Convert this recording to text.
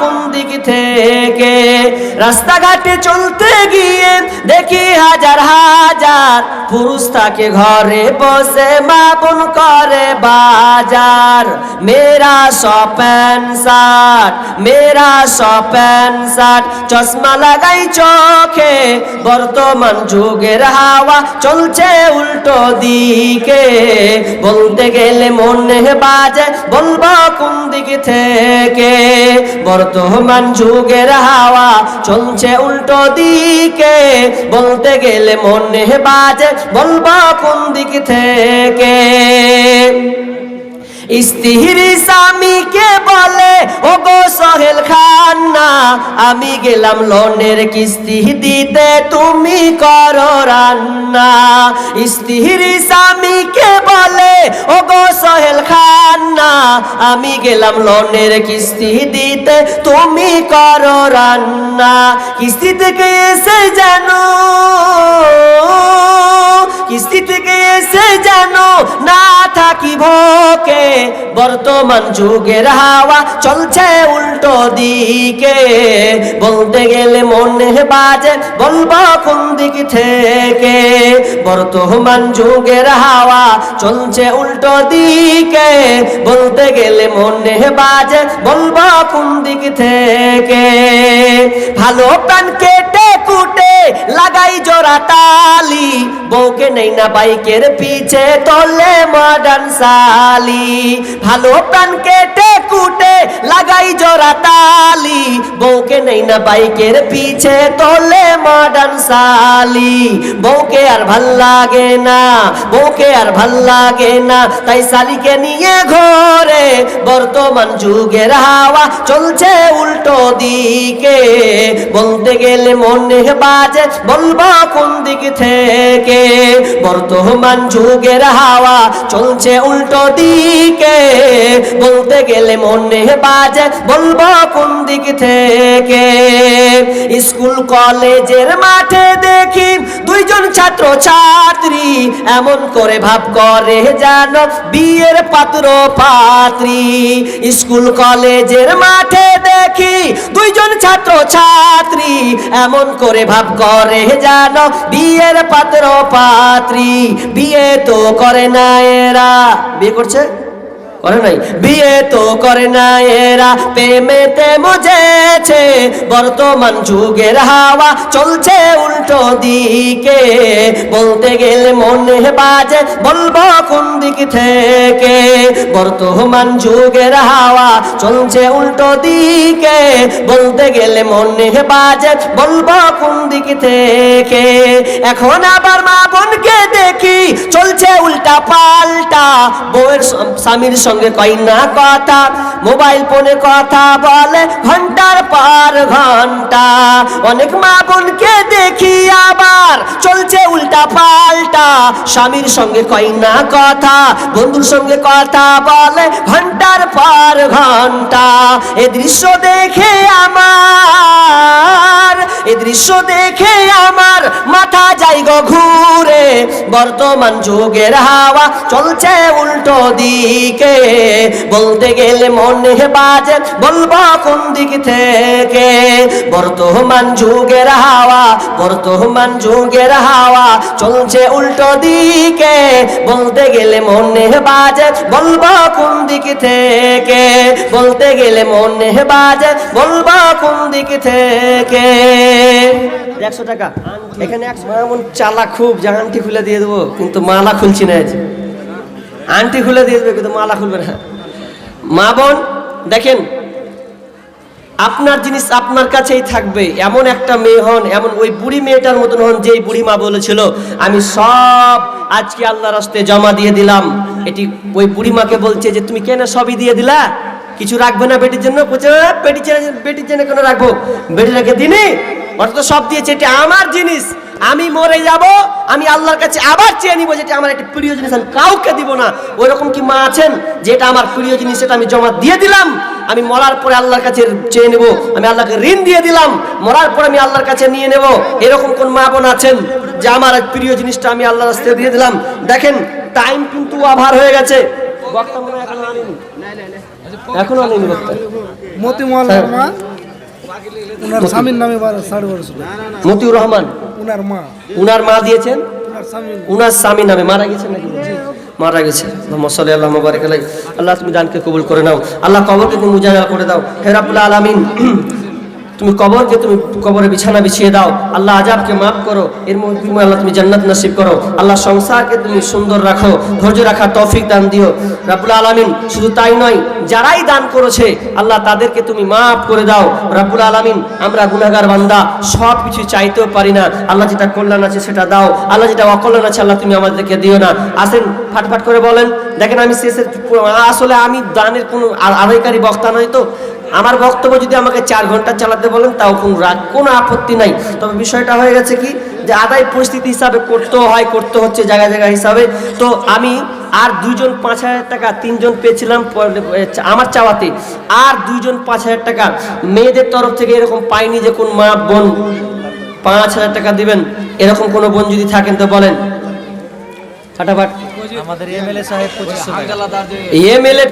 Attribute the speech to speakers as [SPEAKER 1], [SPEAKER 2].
[SPEAKER 1] কোন দিক থেকে। রাস্তাঘাটে চলতে গিয়ে দেখি হাজার হাজার পুরুষ থাকে ঘরে বসে, মা বোন করে বাজার। মেরা সব প্যান্ট শার্ট, মেরা সব প্যান্ট শার্ট, চশমা লাগাই চোখে, বর্তমান যুগের হাওয়া চলছে উল্টো দিকে। বলতে গেলে মনে বাজে বলবো কোন দিক থেকে। বর্তমান যুগের হাওয়া চলছে উল্টো দিকে, বলতে গেলে মনে বাজে বলবো কোন দিক থেকে। স্ত্রী স্বামীকে বলে ও গো সোহেল খান না, আমি গেলাম লোনের কিস্তি দিতে তুমি করো রান্না। স্ত্রী স্বামীকে বলে ও গো সোহেল খান না, আমি গেলাম লোনের কিস্তি দিতে তুমি করো রান্না। কিস্তি থেকে এসে জানো, কিস্তি থেকে এসে জানো না থাকি ভোকে। বর্তমান যুগের হাওয়া চলছে উল্টো দিকে, বলতে গেলে মনে বাজে বলবো কোন দিক থেকে। বর্তমান যুগের হাওয়া চলছে উল্টো দিকে, বলতে গেলে মনে বাজে বলবো কোন দিক থেকে। ভালো প্যান কেটে কুটে লাগাই জোড়া তালি, বউকে নেই না বাইকের পিছে তোলে মডার্ন সালি। ভালো প্যান কেটে কুটে লাগাই জোড়া তালি, বউকে নেই না বাইকের পিছে তোলে মডার্ন সালি। বউকে আর ভাল লাগে না, বউকে আর ভাল লাগে না, তাই সালিকে নিয়ে ঘরে। বর্তমান যুগের হাওয়া চলছে উল্টো দিকে, বলতে গেলে মনে বাজে বলবো কোন দিক থেকে। বর্তমান যুগের হাওয়া চলছে উল্টো দিকে, বলতে গেলে মনে বাজে বলবো কোন দিক থেকে। স্কুল কলেজের মাঠে দেখি দুইজন ছাত্র ছাত্রী, এমন করে ভাব করে যেন বিয়ের পাত্র পাত্রী। স্কুল কলেজের মাঠে দেখি দুইজন ছাত্র ছাত্রী, এমন করে ভাব করে যেন বিয়ের পাত্র পাত্রী। বিয়ে তো করে না এরা, বিয়ে করছে করে নাই, বিয়ে তো করে না এরা, প্রেমেতে মজেছে। বর্তমান যুগের হাওয়া চলছে উল্টো দিকে, বলতে গেলে মনে বাজে বলবো কোন দিক থেকে। বর্তমান যুগের হাওয়া চলছে উল্টো দিকে, বলতে গেলে মনে বাজে বলবো কোন দিক থেকে। এখন আবার মা বোনকে দেখি চলছে উল্টা পাল্টা, বউয়ের স্বামীর সঙ্গে কই না কথা, মোবাইল ফোনে কথা বলে ঘন্টার পর ঘন্টা। অনেক মা বোনকে দেখি আবার চলছে উল্টা পাল্টা, স্বামীর সঙ্গে কই না কথা, বন্ধুর সঙ্গে কথা বলে ঘন্টার পর ঘন্টা। এ দৃশ্য দেখে আমার, এ দৃশ্য দেখে আমার মাথা যায় গো ঘুরে। বর্তমান যুগের হাওয়া চলছে উল্টো দিকে, বলতে গেলে মনে বাজে বলবো কোন দিক থেকে। বর্তমান যুগের হাওয়া, বর্তমান যুগের হাওয়া চলছে উল্টো দিকে, বলতে গেলে মনে বাজে বলবো কোন দিক থেকে। বলতে গেলে মনে বাজে বলবো কোন দিক থেকে। 100 টাকা এখানে 100 এমন চালা খুব যে আংটি খুলে দিয়ে দেবো, কিন্তু মালা খুলছি না। আংটি খুলে দিয়ে দেবে কিন্তু মালা খুলবে না। মা বোন দেখেন, আপনার জিনিস আপনার কাছেই থাকবে। এমন একটা মেয়ে হন, এমন ওই বুড়ি মেয়েটার মতন হন যেই বুড়ি মা বলেছিল আমি সব আজকে আল্লাহর রাস্তায় জমা দিয়ে দিলাম। এটি ওই বুড়ি মাকে বলছে যে তুমি কেন সবই দিয়ে দিলা, কিছু রাখবে না বেটির জন্য? বেটির জন্য কেন রাখবো, বেটি রেখে দিনি, ওটা তো সব দিয়েছে, এটা আমার জিনিস, আমি মরে যাব, আমি আল্লাহর কাছে আবার চেয়ে নিব, যেটা আমার একটা প্রিয় জিনিস, আমি কাউকে দিব না। ওই রকম কি মা আছেন যেটা আমার প্রিয় জিনিস, সেটা আমি জমা দিয়ে দিলাম, আমি মরার পরে আল্লাহর কাছে চেয়ে নেব, আমি আল্লাহকে ঋণ দিয়ে দিলাম, মরার পরে আমি আল্লাহর কাছে নিয়ে নেব? এরকম কোন মা বোন আছেন যে আমার প্রিয় জিনিসটা আমি আল্লাহর রাস্তায় দিয়ে দিলাম? দেখেন টাইম কিন্তু ওভার হয়ে গেছে, বক্তা মনে হয় এখনো আনেনি, এখনো আনেনি বক্তা।
[SPEAKER 2] মতি মোল্লা উনার স্বামীর নামে 12.5 লাখ।
[SPEAKER 1] মতিউর রহমান
[SPEAKER 2] উনার মা,
[SPEAKER 1] উনার মা দিয়েছেন,
[SPEAKER 2] উনার স্বামী
[SPEAKER 1] উনার স্বামী নামে মারা গেছেন নাকি? মারা গেছে। মোহাম্মদ সাল্লাল্লাহু আলাইহি ওয়া সাল্লাম। আল্লাহ তুমি দানকে কবুল করে নাও, আল্লাহ কবরকে তুমি মুজাহাদা করে দাও হে রাব্বুল আলামিন। তুমি কবরকে তুমি কবরে বিছানা বিছিয়ে দাও আল্লাহ, আযাবকে মাফ করো, এর মধ্যে আল্লাহ তুমি জান্নাত নসিব করো আল্লাহ, সংসারকে তুমি সুন্দর রাখো, ধৈর্য রাখার তৌফিক দান দিও রাব্বুল আলামিন। শুধু তাই নয়, যারাই দান করেছে আল্লাহ তাদেরকে তুমি মাফ করে দাও রাব্বুল আলামিন। আমরা গুনাহগার বান্দা, সব কিছু চাইতেও পারি না আল্লাহ, যেটা কল্যাণ আছে সেটা দাও আল্লাহ, যেটা অকল্যাণ আছে আল্লাহ তুমি আমাদেরকে দিও না। আসেন ফাটফাট করে বলেন। দেখেন আমি শেষের আসলে আমি দানের কোনো আদায়কারী বক্তা নয়, তো আমার বক্তব্য যদি আমাকে 4 ঘন্টা চালাতে বলেন তাও কোনো আপত্তি নাই। তবে বিষয়টা হয়ে গেছে কি যে আদায় পরিস্থিতি হিসাবে করতে হচ্ছে জায়গা জায়গা হিসাবে। তো আমি আর 2 জন 5,000 টাকা, 3 জন পেয়েছিলাম আমার চাওয়াতে, আর 2 জন 5,000 টাকা মেয়েদের তরফ থেকে এরকম পাইনি যে কোন মা বোন 5,000 টাকা দিবেন, এরকম কোনো বোন যদি থাকেন তো বলেন। ফাটাফাট
[SPEAKER 3] আমাদের এমএলএ সাহেব 2500 টাকা।
[SPEAKER 1] এমএলএ